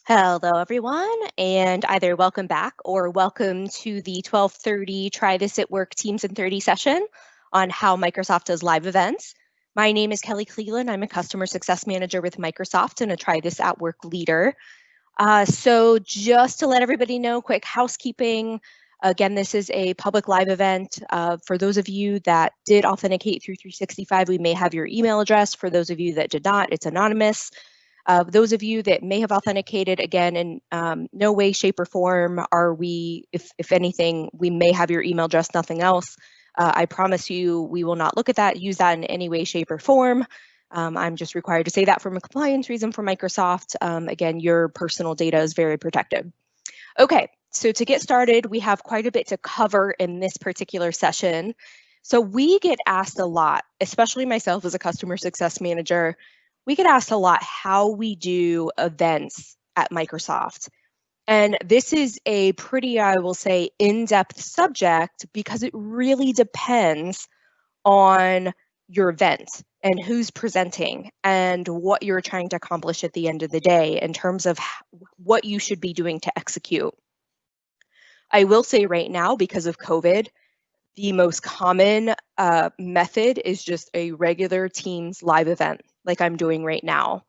Hello, everyone, and either welcome back or welcome to the 12:30 Try This at Work Teams in 30 session on how Microsoft does live events. My name is Kelly Cleland. I'm a customer success manager with Microsoft and a Try This at Work leader. So just to let everybody know, quick housekeeping. Again, this is a public live event. For those of you that did authenticate through 365, we may have your email address. For those of you that did not, it's anonymous. Those of you that may have authenticated, again, in no way, shape, or form are we, if anything, we may have your email address, nothing else. I promise you we will not look at that, use that in any way, shape, or form. I'm just required to say that from a compliance reason for Microsoft. Again, your personal data is very protected. Okay, so to get started, we have quite a bit to cover in this particular session. So we get asked a lot, especially myself as a customer success manager, we get asked a lot how we do events at Microsoft. And this is a pretty, I will say, in-depth subject because it really depends on your event and who's presenting and what you're trying to accomplish at the end of the day in terms of what you should be doing to execute. I will say right now, because of COVID, the most common method is just a regular Teams live event like I'm doing right now.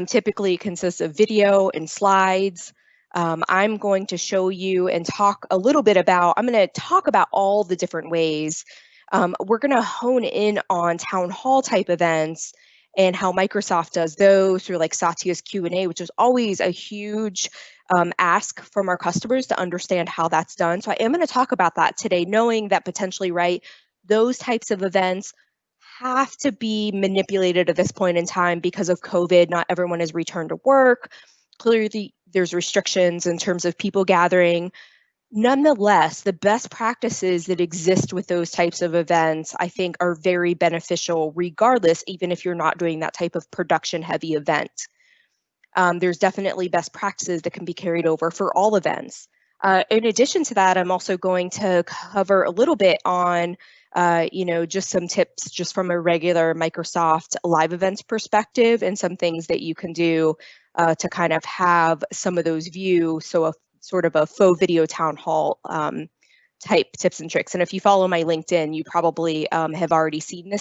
Typically it consists of video and slides. I'm going to show you and talk a little bit about, I'm going to talk about all the different ways. We're going to hone in on town hall type events and how Microsoft does those through like Satya's Q&A, which is always a huge ask from our customers to understand how that's done. So I am going to talk about that today, knowing that potentially, right, those types of events have to be manipulated at this point in time because of COVID. Not everyone has returned to work. Clearly, there's restrictions in terms of people gathering. Nonetheless, the best practices that exist with those types of events, I think, are very beneficial regardless, even if you're not doing that type of production-heavy event. There's definitely best practices that can be carried over for all events. In addition to that, I'm also going to cover a little bit on just some tips just from a regular Microsoft live events perspective and some things that you can do to kind of have some of those views. So a sort of a faux video town hall type tips and tricks. And if you follow my LinkedIn, you probably have already seen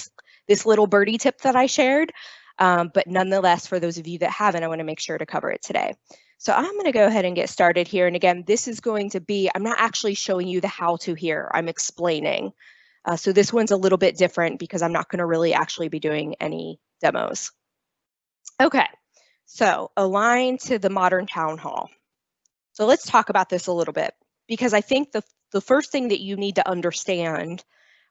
this little birdie tip that I shared. But nonetheless, for those of you that haven't, I want to make sure to cover it today. So I'm going to go ahead and get started here. And again, this is going to be, I'm not actually showing you the how-to here, I'm explaining. So this one's a little bit different because I'm not going to really actually be doing any demos. Okay, so align to the modern town hall. So let's talk about this a little bit because I think the first thing that you need to understand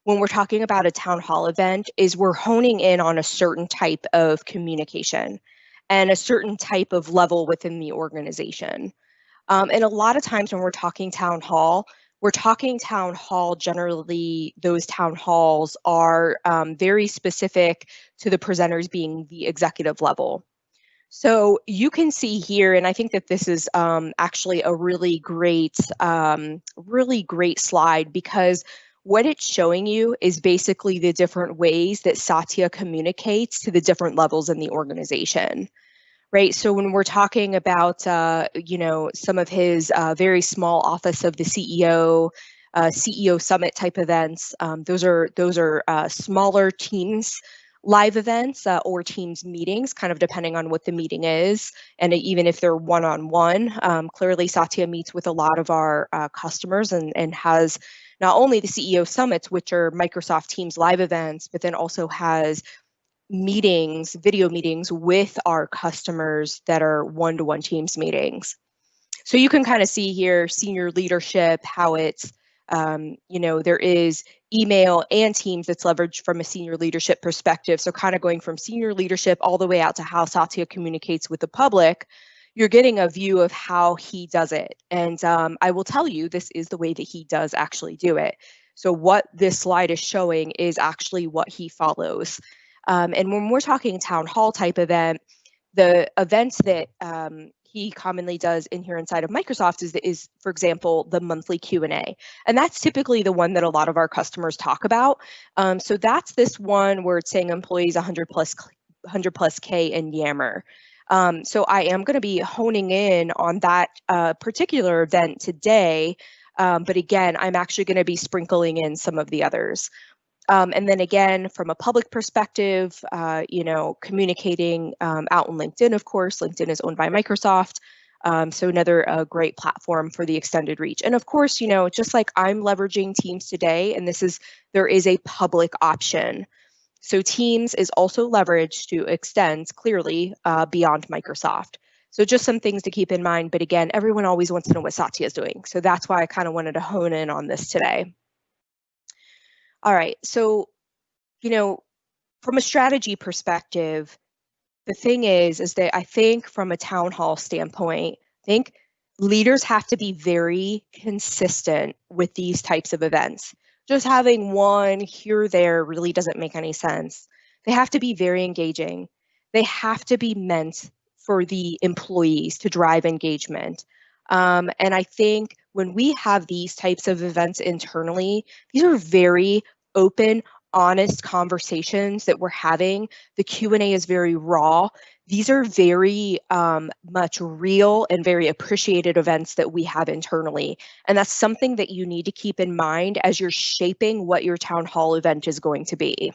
when we're talking about a town hall event is we're honing in on a certain type of communication and a certain type of level within the organization. And a lot of times when we're talking town hall generally, those town halls are very specific to the presenters being the executive level. So you can see here, and I think that this is actually a really great slide because what it's showing you is basically the different ways that Satya communicates to the different levels in the organization, right? So when we're talking about, some of his very small office of the CEO, CEO summit type events, those are smaller teams live events or teams meetings, kind of depending on what the meeting is. And even if they're one-on-one, clearly Satya meets with a lot of our customers and has not only the CEO summits, which are Microsoft Teams live events, but then also has meetings, video meetings with our customers that are one-to-one Teams meetings. So you can kind of see here senior leadership, how it's, there is email and Teams that's leveraged from a senior leadership perspective. So kind of going from senior leadership all the way out to how Satya communicates with the public, you're getting a view of how he does it. And I will tell you, this is the way that he does actually do it. So what this slide is showing is actually what he follows. And when we're talking town hall type event, the events that he commonly does in here inside of Microsoft is, for example, the monthly Q&A. And that's typically the one that a lot of our customers talk about. So that's this one where it's saying employees 100 plus K in Yammer. So I am going to be honing in on that particular event today. But again, I'm actually going to be sprinkling in some of the others. And then again, from a public perspective, communicating out on LinkedIn, of course. LinkedIn is owned by Microsoft. So another great platform for the extended reach. And of course, just like I'm leveraging Teams today, and there is a public option. So Teams is also leveraged to extend clearly beyond Microsoft. So just some things to keep in mind. But again, everyone always wants to know what Satya is doing. So that's why I kind of wanted to hone in on this today. All right, so, from a strategy perspective, the thing is that I think from a town hall standpoint, I think leaders have to be very consistent with these types of events. Just having one here or there really doesn't make any sense. They have to be very engaging. They have to be meant for the employees to drive engagement. And I think when we have these types of events internally, these are very open, honest conversations that we're having. The Q&A is very raw. These are very much real and very appreciated events that we have internally. And that's something that you need to keep in mind as you're shaping what your town hall event is going to be.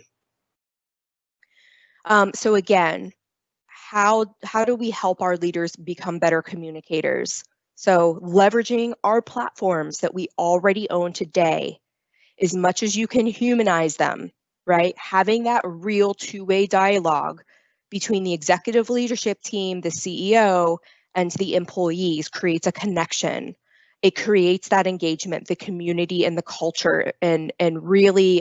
So again, how do we help our leaders become better communicators? So leveraging our platforms that we already own today, as much as you can humanize them, right? Having that real two-way dialogue between the executive leadership team, the CEO, and the employees creates a connection. It creates that engagement, the community and the culture, and really,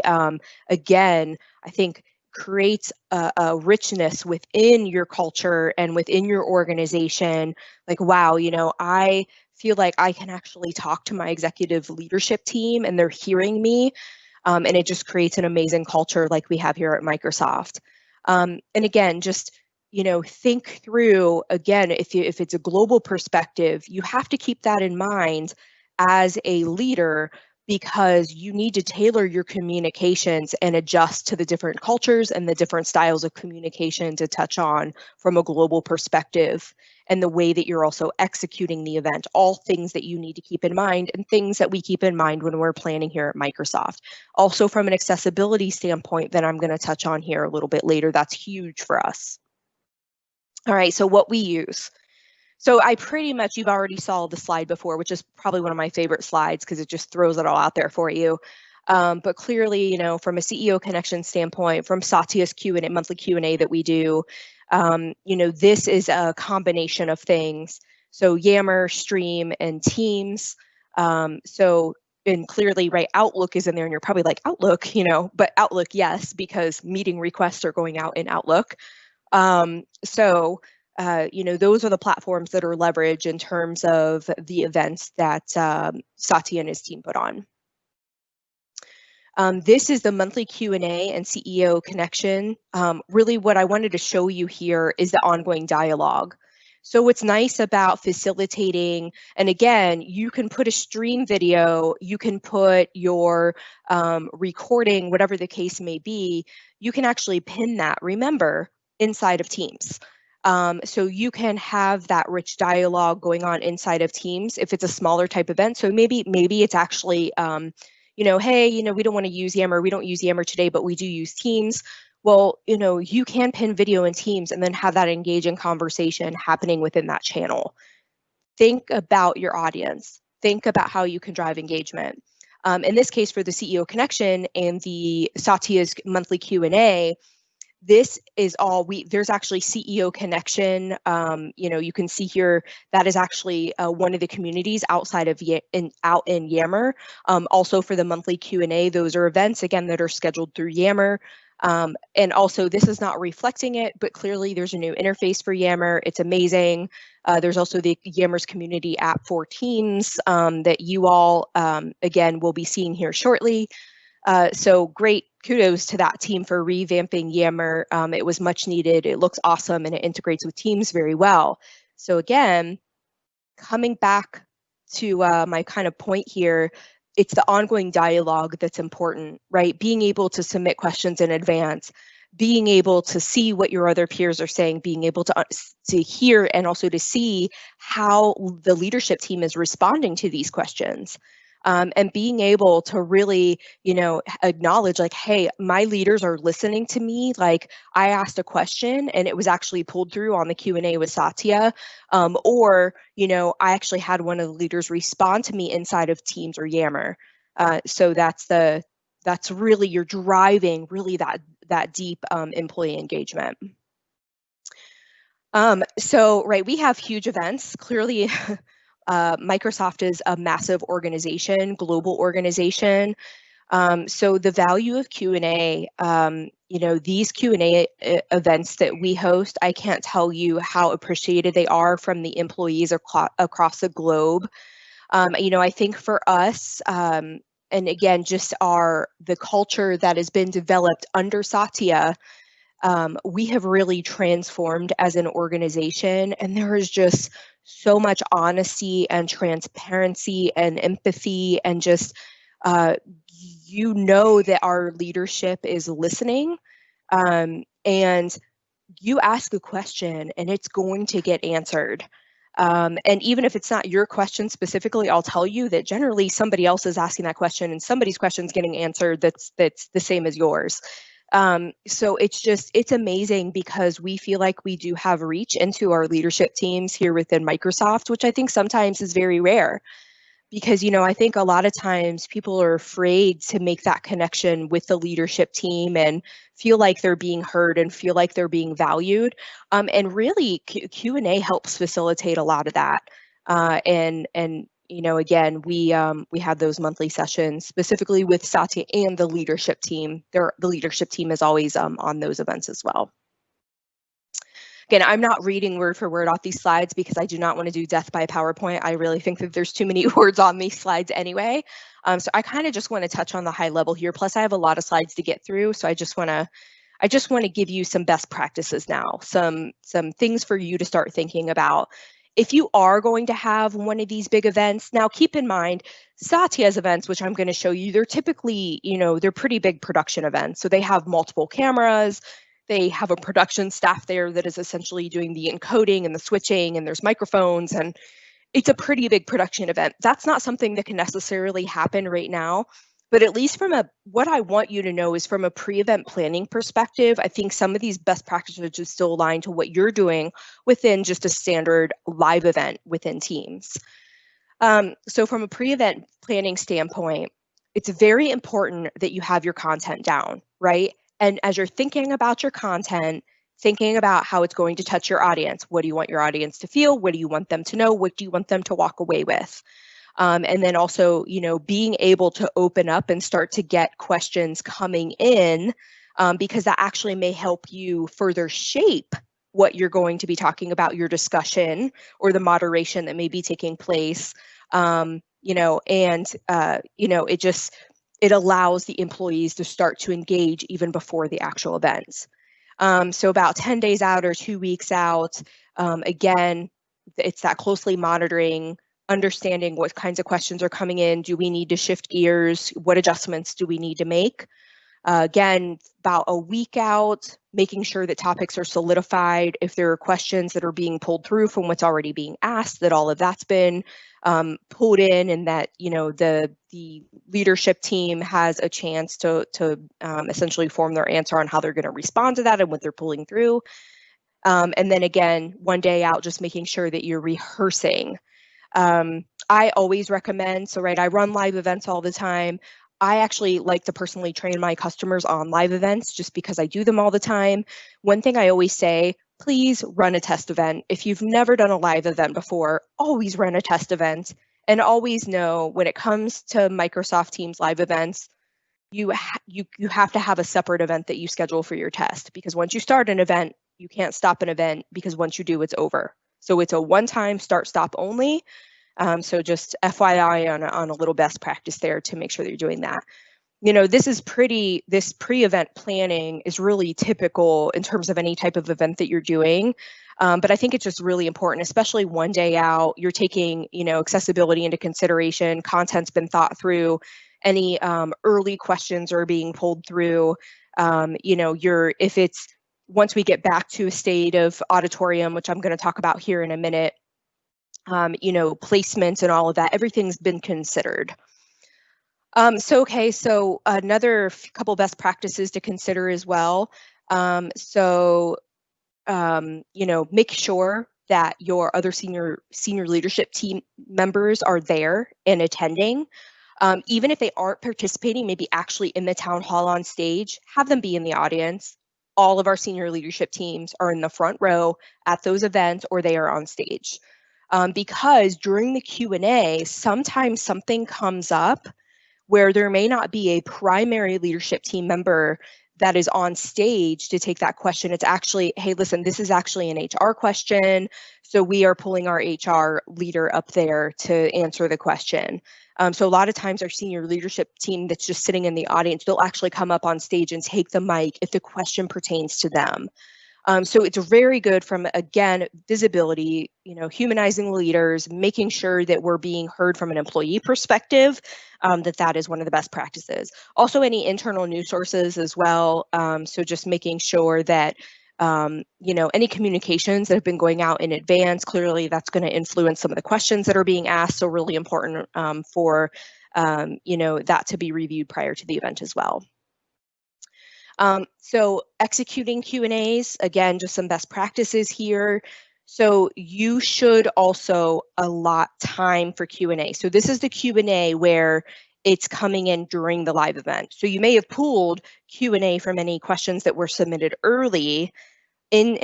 again, I think creates a richness within your culture and within your organization. Like, wow, I feel like I can actually talk to my executive leadership team and they're hearing me. And it just creates an amazing culture like we have here at Microsoft. And again, just, think through, again, if it's a global perspective, you have to keep that in mind as a leader, because you need to tailor your communications and adjust to the different cultures and the different styles of communication to touch on from a global perspective, and the way that you're also executing the event, all things that you need to keep in mind and things that we keep in mind when we're planning here at Microsoft. Also from an accessibility standpoint that I'm going to touch on here a little bit later, that's huge for us. All right, so what we use. So I pretty much, you've already saw the slide before, which is probably one of my favorite slides because it just throws it all out there for you. But clearly, from a CEO connection standpoint, from Satya's Q&A, monthly Q&A that we do, this is a combination of things. So Yammer, Stream, and Teams. And clearly, right, Outlook is in there, and you're probably like, Outlook, but Outlook, yes, because meeting requests are going out in Outlook. Those are the platforms that are leveraged in terms of the events that Satya and his team put on. This is the monthly Q&A and CEO connection. Really what I wanted to show you here is the ongoing dialogue. So what's nice about facilitating, and again, you can put a stream video, you can put your recording, whatever the case may be, you can actually pin that, remember, inside of Teams. So you can have that rich dialogue going on inside of Teams if it's a smaller type event. So maybe it's actually, hey, we don't want to use Yammer. We don't use Yammer today, but we do use Teams. Well, you can pin video in Teams and then have that engaging conversation happening within that channel. Think about your audience. Think about how you can drive engagement. In this case, for the CEO connection and the Satya's monthly Q&A, this is all there's actually CEO connection. You can see here that is actually one of the communities outside of out in Yammer. Also for the monthly Q&A, those are events again that are scheduled through Yammer. And also this is not reflecting it, but clearly there's a new interface for Yammer. It's amazing. There's also the Yammer's community app for Teams that you all, again, will be seeing here shortly. So great kudos to that team for revamping Yammer. It was much needed. It looks awesome and it integrates with Teams very well. So again, coming back to my kind of point here, it's the ongoing dialogue that's important, right? Being able to submit questions in advance, being able to see what your other peers are saying, being able to hear and also to see how the leadership team is responding to these questions. And being able to really, acknowledge like, hey, my leaders are listening to me. Like, I asked a question and it was actually pulled through on the Q&A with Satya. Or, I actually had one of the leaders respond to me inside of Teams or Yammer. So that's really, you're driving really that deep employee engagement. Right, we have huge events. Clearly, Microsoft is a massive organization, global organization. So the value of Q&A, these Q&A events that we host, I can't tell you how appreciated they are from the employees across the globe. I think for us, and again, just the culture that has been developed under Satya, we have really transformed as an organization, and there is just so much honesty and transparency and empathy, and just that our leadership is listening, and you ask a question and it's going to get answered. And even if it's not your question specifically, I'll tell you that generally somebody else is asking that question and somebody's question is getting answered that's the same as yours. So it's amazing because we feel like we do have reach into our leadership teams here within Microsoft, which I think sometimes is very rare. Because, I think a lot of times people are afraid to make that connection with the leadership team and feel like they're being heard and feel like they're being valued. And really, Q&A helps facilitate a lot of that. And again, we have those monthly sessions specifically with Satya and the leadership team. The leadership team is always on those events as well. Again, I'm not reading word for word off these slides because I do not want to do death by PowerPoint. I really think that there's too many words on these slides anyway. So I kind of just want to touch on the high level here. Plus, I have a lot of slides to get through, so I just want to give you some best practices now, some things for you to start thinking about. If you are going to have one of these big events, now keep in mind, Satya's events, which I'm going to show you, they're typically, they're pretty big production events. So they have multiple cameras. They have a production staff there that is essentially doing the encoding and the switching, and there's microphones, and it's a pretty big production event. That's not something that can necessarily happen right now, but at least what I want you to know is from a pre-event planning perspective, I think some of these best practices are still aligned to what you're doing within just a standard live event within Teams. So from a pre-event planning standpoint, it's very important that you have your content down, right? And as you're thinking about your content, thinking about how it's going to touch your audience, what do you want your audience to feel? What do you want them to know? What do you want them to walk away with? And then also, being able to open up and start to get questions coming in, because that actually may help you further shape what you're going to be talking about, your discussion or the moderation that may be taking place. It allows the employees to start to engage even before the actual events. So about 10 days out or 2 weeks out, again, it's that closely monitoring, understanding what kinds of questions are coming in. Do we need to shift gears? What adjustments do we need to make? Again, about a week out, making sure that topics are solidified. If there are questions that are being pulled through from what's already being asked, that all of that's been pulled in, and that the leadership team has a chance to essentially form their answer on how they're going to respond to that and what they're pulling through. And then again, one day out, just making sure that you're rehearsing. I always recommend, I run live events all the time. I actually like to personally train my customers on live events just because I do them all the time. One thing I always say, please run a test event. If you've never done a live event before, always run a test event, and always know when it comes to Microsoft Teams live events, you have to have a separate event that you schedule for your test, because once you start an event, you can't stop an event, because once you do, it's over. So it's a one-time start stop only. So just FYI on a little best practice there to make sure that you're doing that. This pre-event planning is really typical in terms of any type of event that you're doing. But I think it's just really important, especially one day out, you're taking, accessibility into consideration, content's been thought through, any early questions are being pulled through. if it's once we get back to a state of auditorium, which I'm going to talk about here in a minute, placements and all of that, everything's been considered. So another couple best practices to consider as well. Make sure that your other senior leadership team members are there and attending. Even if they aren't participating, maybe actually in the town hall on stage, have them be in the audience. All of our senior leadership teams are in the front row at those events, or they are on stage. Because during the Q&A, sometimes something comes up where there may not be a primary leadership team member that is on stage to take that question. It's actually, hey, listen, this is actually an HR question. So we are pulling our HR leader up there to answer the question. So a lot of times our senior leadership team that's just sitting in the audience, they'll actually come up on stage and take the mic if the question pertains to them. So it's very good from, again, visibility, humanizing leaders, making sure that we're being heard from an employee perspective, that is one of the best practices. Also, any internal news sources as well. So just making sure that, any communications that have been going out in advance, clearly that's going to influence some of the questions that are being asked. So really important for, that to be reviewed prior to the event as well. So executing Q&As, again, just some best practices here. So you should also allot time for Q&A. So this is the Q&A where it's coming in during the live event. So you may have pooled Q&A from any questions that were submitted early and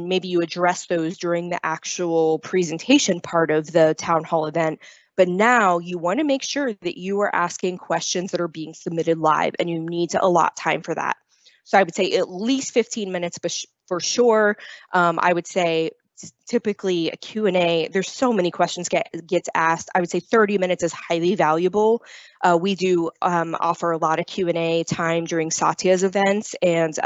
maybe you address those during the actual presentation part of the town hall event. But now you want to make sure that you are asking questions that are being submitted live, and you need to allot time for that. So I would say at least 15 minutes for sure. I would say typically a Q&A, there's so many questions gets asked. I would say 30 minutes is highly valuable. We do offer a lot of Q&A time during Satya's events, and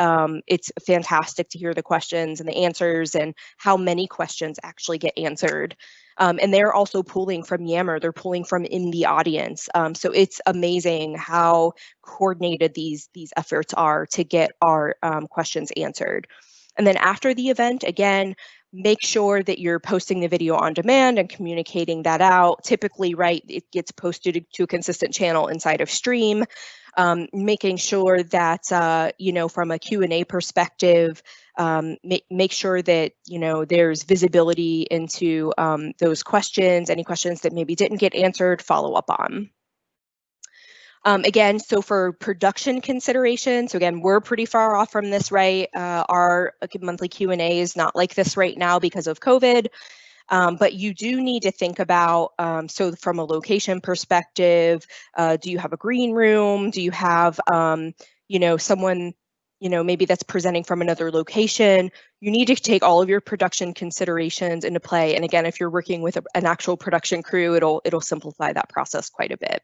it's fantastic to hear the questions and the answers and how many questions actually get answered. And they're also pulling from Yammer. They're pulling from in the audience. So it's amazing how coordinated these efforts are to get our questions answered. And then after the event, again, make sure that you're posting the video on demand and communicating that out. Typically, right, it gets posted to a consistent channel inside of Stream. Making sure that, from a Q&A perspective, make sure that, there's visibility into those questions, any questions that maybe didn't get answered, follow up on. Again, so for production consideration, so again, we're pretty far off from this, right? Our monthly Q&A is not like this right now because of COVID. But you do need to think about, so from a location perspective, do you have a green room? Do you have, someone, maybe that's presenting from another location? You need to take all of your production considerations into play. And again, if you're working with an actual production crew, it'll simplify that process quite a bit.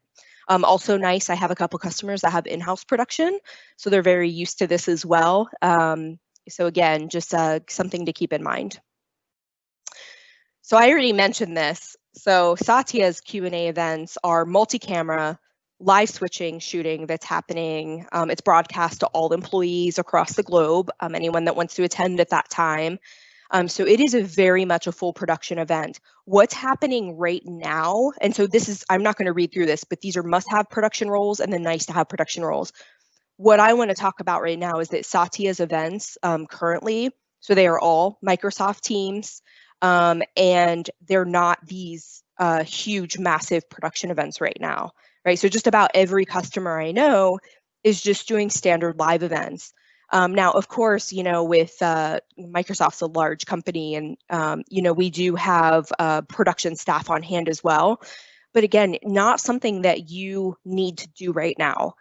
Also nice, I have a couple customers that have in-house production, so they're very used to this as well. So again, just something to keep in mind. So I already mentioned this. So Satya's Q&A events are multi-camera, live switching shooting that's happening. It's broadcast to all employees across the globe, anyone that wants to attend at that time. So it is very much a full production event. What's happening right now, and so this is, I'm not going to read through this, but these are must-have production roles and then nice-to-have production roles. What I want to talk about right now is that Satya's events currently, so they are all Microsoft Teams, and they're not these huge, massive production events right now, right? So just about every customer I know is just doing standard live events. Now, of course, with Microsoft's a large company, and we do have production staff on hand as well. But again, not something that you need to do right now.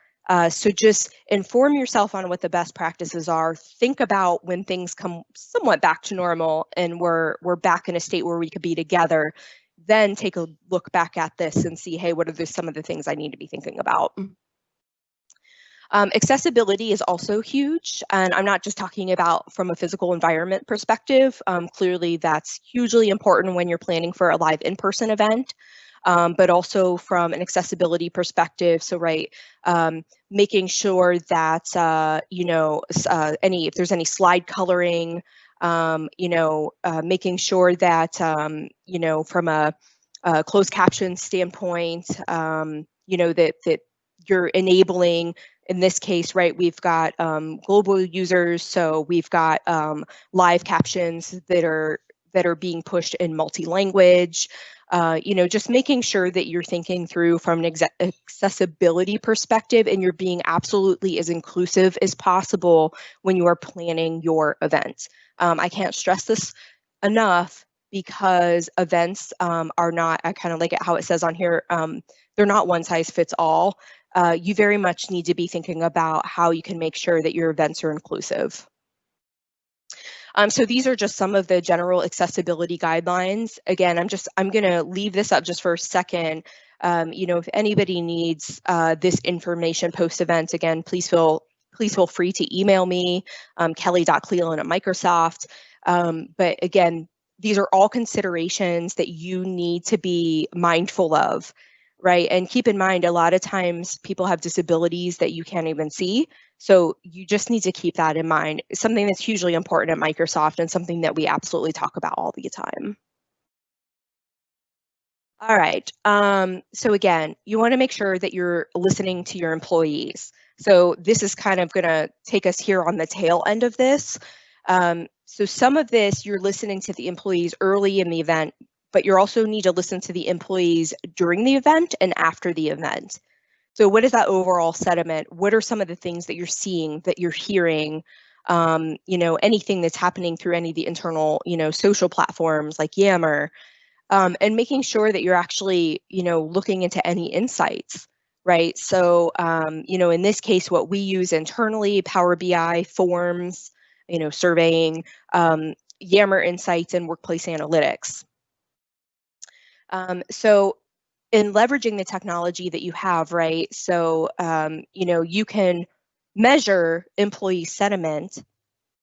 So just inform yourself on what the best practices are. Think about when things come somewhat back to normal and we're back in a state where we could be together. Then take a look back at this and see, hey, what are some of the things I need to be thinking about? Accessibility is also huge, and I'm not just talking about from a physical environment perspective. Clearly, that's hugely important when you're planning for a live in-person event. but also from an accessibility perspective. So, right, making sure that, if there's any slide coloring, making sure that, from a closed caption standpoint, that you're enabling, in this case, right, we've got global users, so we've got live captions that are being pushed in multi-language. Just making sure that you're thinking through from an accessibility perspective, and you're being absolutely as inclusive as possible when you are planning your event. I can't stress this enough, because events are not, I kind of like it how it says on here, they're not one size fits all. You very much need to be thinking about how you can make sure that your events are inclusive. So these are just some of the general accessibility guidelines. Again, I'm going to leave this up just for a second. If anybody needs this information post-event, again, please feel free to email me, kelly.cleland@Microsoft. But again, these are all considerations that you need to be mindful of, right? And keep in mind, a lot of times people have disabilities that you can't even see. So you just need to keep that in mind. It's something that's hugely important at Microsoft, and something that we absolutely talk about all the time. All right. So again, you want to make sure that you're listening to your employees. So this is kind of going to take us here on the tail end of this. So some of this, you're listening to the employees early in the event, but you also need to listen to the employees during the event and after the event. So what is that overall sentiment? What are some of the things that you're seeing, that you're hearing? Anything that's happening through any of the internal, social platforms like Yammer, and making sure that you're actually, looking into any insights, right? So, in this case, what we use internally, Power BI, forms, surveying, Yammer Insights, and Workplace Analytics. So in leveraging the technology that you have, right? So, you can measure employee sentiment,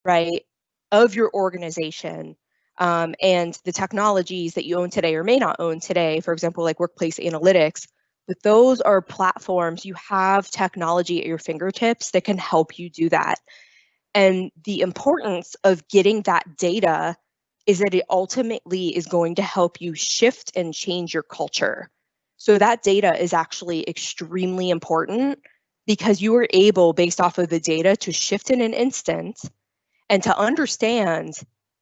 right, of your organization, and the technologies that you own today or may not own today, for example, like Workplace Analytics. But those are platforms, you have technology at your fingertips that can help you do that. And the importance of getting that data is that it ultimately is going to help you shift and change your culture. So that data is actually extremely important, because you are able, based off of the data, to shift in an instant and to understand,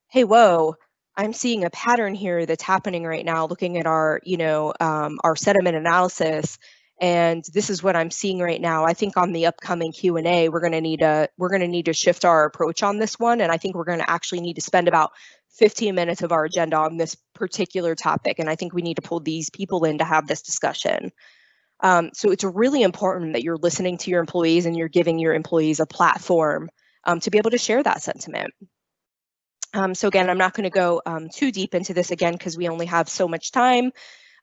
hey, whoa, I'm seeing a pattern here that's happening right now, looking at our, our sentiment analysis, and this is what I'm seeing right now. I think on the upcoming Q&A, we're going to need to shift our approach on this one, and I think we're going to actually need to spend about 15 minutes of our agenda on this particular topic, and I think we need to pull these people in to have this discussion. So it's really important that you're listening to your employees and you're giving your employees a platform to be able to share that sentiment. So again, I'm not going to go too deep into this again, because we only have so much time,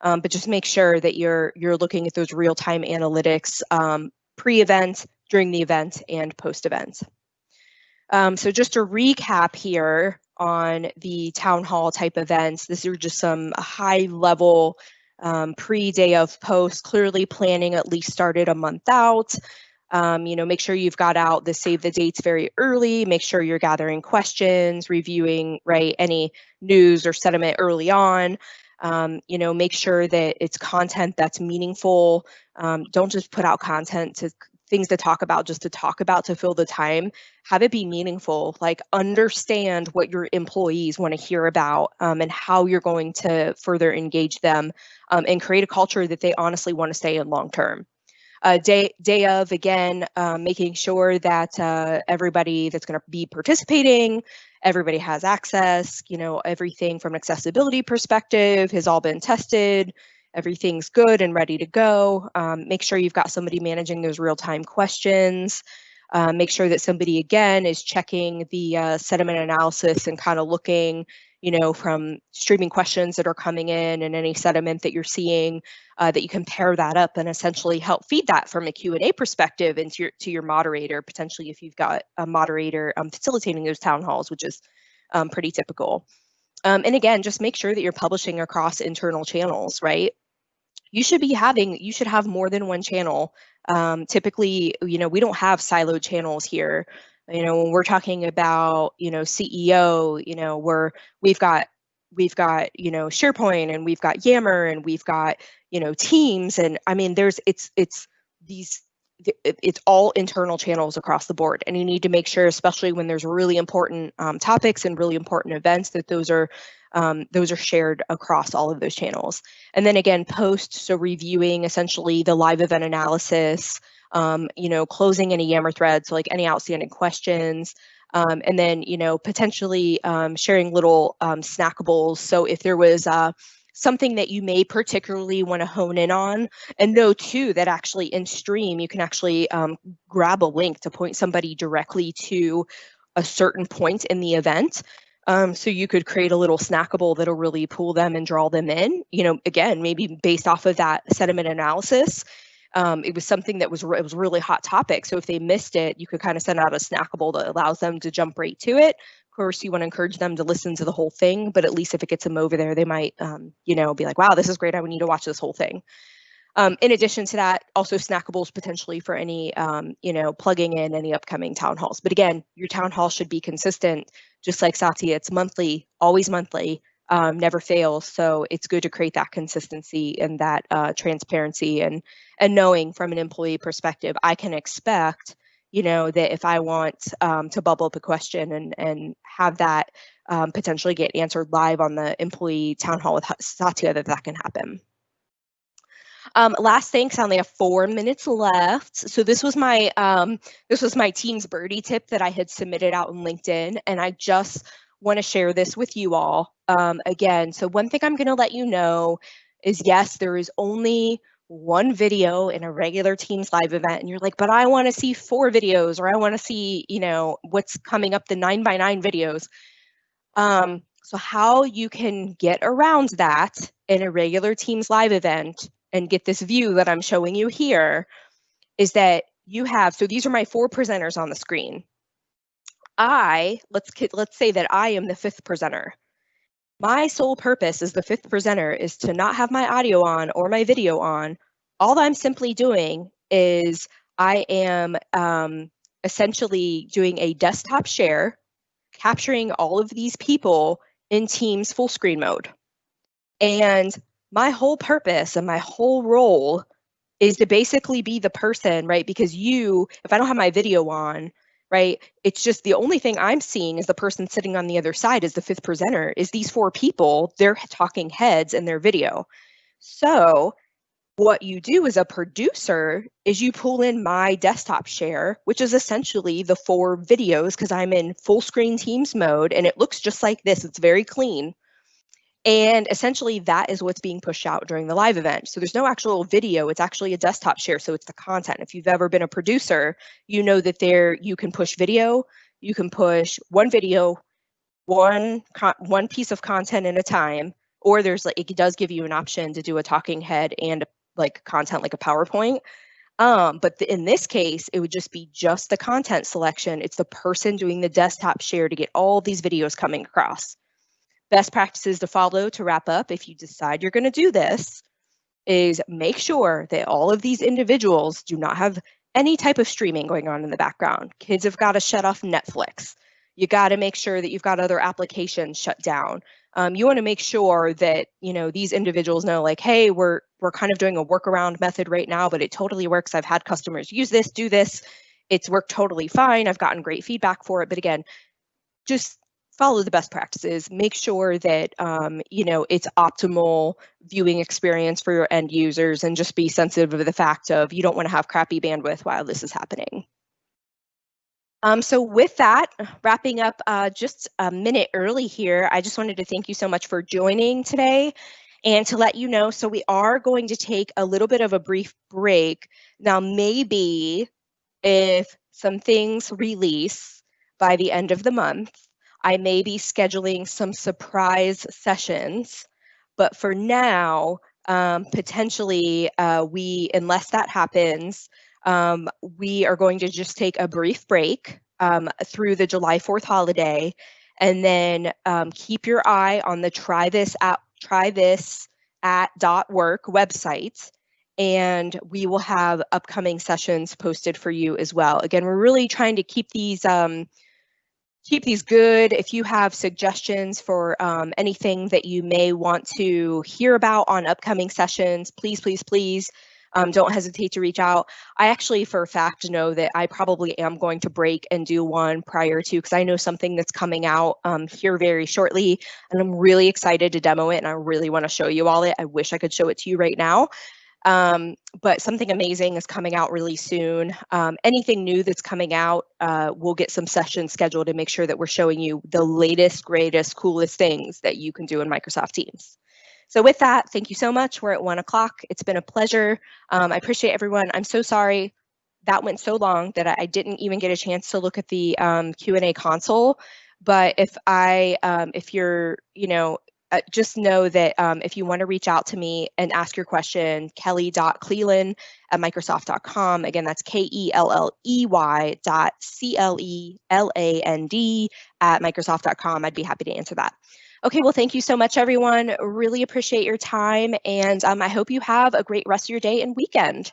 but just make sure that you're looking at those real-time analytics pre-event, during the event, and post-event. So just to recap here on the town hall type events, these are just some high-level pre-day of post. Clearly planning at least started a month out. Make sure you've got out the save the dates very early. Make sure you're gathering questions, reviewing, right, any news or sentiment early on. Make sure that it's content that's meaningful. Don't just put out content to things to talk about just to talk about, to fill the time. Have it be meaningful. Like, understand what your employees want to hear about, and how you're going to further engage them, and create a culture that they honestly want to stay in long term. Day of, again, making sure that everybody that's going to be participating, everybody has access, everything from an accessibility perspective has all been tested, everything's good and ready to go. Make sure you've got somebody managing those real-time questions. Make sure that somebody, again, is checking the sentiment analysis and kind of looking, from streaming questions that are coming in and any sentiment that you're seeing, that you can pair that up and essentially help feed that from a Q&A perspective into your moderator, potentially if you've got a moderator facilitating those town halls, which is pretty typical. And again, just make sure that you're publishing across internal channels, right? you should have more than one channel. Typically, we don't have siloed channels here. When we're talking about, CEO, we've got, SharePoint, and we've got Yammer, and we've got, Teams. And I mean, it's all internal channels across the board. And you need to make sure, especially when there's really important topics and really important events, that those are shared across all of those channels. And then again, post, so reviewing essentially the live event analysis, closing any Yammer threads, so like any outstanding questions, and then, potentially sharing little snackables. So if there was something that you may particularly want to hone in on, and know too that actually in stream, you can actually grab a link to point somebody directly to a certain point in the event. So you could create a little snackable that'll really pull them and draw them in, again, maybe based off of that sentiment analysis. It was something that was a really hot topic. So if they missed it, you could kind of send out a snackable that allows them to jump right to it. Of course, you want to encourage them to listen to the whole thing, but at least if it gets them over there, they might, be like, wow, this is great. I would need to watch this whole thing. In addition to that, also snackables potentially for any, plugging in any upcoming town halls. But again, your town hall should be consistent, just like Satya. It's monthly, always monthly, never fails. So it's good to create that consistency and that transparency, and knowing from an employee perspective, I can expect, that if I want to bubble up a question and have that potentially get answered live on the employee town hall with Satya, that can happen. Last thing, 'cause I only have 4 minutes left. So this was my team's birdie tip that I had submitted out on LinkedIn, and I just want to share this with you all. Again, so one thing I'm going to let you know is, yes, there is only one video in a regular Teams live event, and you're like, but I want to see 4 videos, or I want to see, what's coming up, the 9x9 videos. So how you can get around that in a regular Teams live event and get this view that I'm showing you here is that you have, so these are my 4 presenters on the screen. Let's say that I am the 5th presenter. My sole purpose as the 5th presenter is to not have my audio on or my video on. All I'm simply doing is I am essentially doing a desktop share, capturing all of these people in Teams full screen mode. And my whole purpose and my whole role is to basically be the person, right? Because if I don't have my video on, right, it's just the only thing I'm seeing is the person sitting on the other side is the 5th presenter, is these 4 people, they're talking heads in their video. So what you do as a producer is you pull in my desktop share, which is essentially the 4 videos, because I'm in full screen Teams mode, and it looks just like this. It's very clean. And essentially that is what's being pushed out during the live event. So there's no actual video, it's actually a desktop share. So it's the content. If you've ever been a producer, you know that you can push video, you can push one video, one piece of content at a time, or it does give you an option to do a talking head and like content like a PowerPoint. But in this case, it would just be just the content selection. It's the person doing the desktop share to get all these videos coming across. Best practices to follow to wrap up, if you decide you're going to do this, is make sure that all of these individuals do not have any type of streaming going on in the background. Kids have got to shut off Netflix. You got to make sure that you've got other applications shut down. You want to make sure that these individuals know, like, hey, we're kind of doing a workaround method right now, but it totally works. I've had customers use this, do this. It's worked totally fine. I've gotten great feedback for it. But again, just follow the best practices. Make sure that it's optimal viewing experience for your end users, and just be sensitive of the fact of you don't want to have crappy bandwidth while this is happening. So with that, wrapping up just a minute early here, I just wanted to thank you so much for joining today, and to let you know, so we are going to take a little bit of a brief break. Now, maybe if some things release by the end of the month, I may be scheduling some surprise sessions, but for now, potentially, unless that happens, we are going to just take a brief break through the July 4th holiday, and then keep your eye on the Try This @.work website, and we will have upcoming sessions posted for you as well. Again, we're really trying to keep these good. If you have suggestions for anything that you may want to hear about on upcoming sessions, please, please, please don't hesitate to reach out. I actually, for a fact, know that I probably am going to break and do one prior to, because I know something that's coming out here very shortly, and I'm really excited to demo it, and I really want to show you all it. I wish I could show it to you right now. But something amazing is coming out really soon. Anything new that's coming out, we'll get some sessions scheduled to make sure that we're showing you the latest, greatest, coolest things that you can do in Microsoft Teams. So with that, thank you so much. We're at 1 o'clock. It's been a pleasure. I appreciate everyone. I'm so sorry that went so long that I didn't even get a chance to look at the Q&A console. But if you're, just know that if you want to reach out to me and ask your question, kelly.cleland@microsoft.com. Again, that's KELLEY.CLELAND@microsoft.com. I'd be happy to answer that. Okay, well, thank you so much, everyone. Really appreciate your time, and I hope you have a great rest of your day and weekend.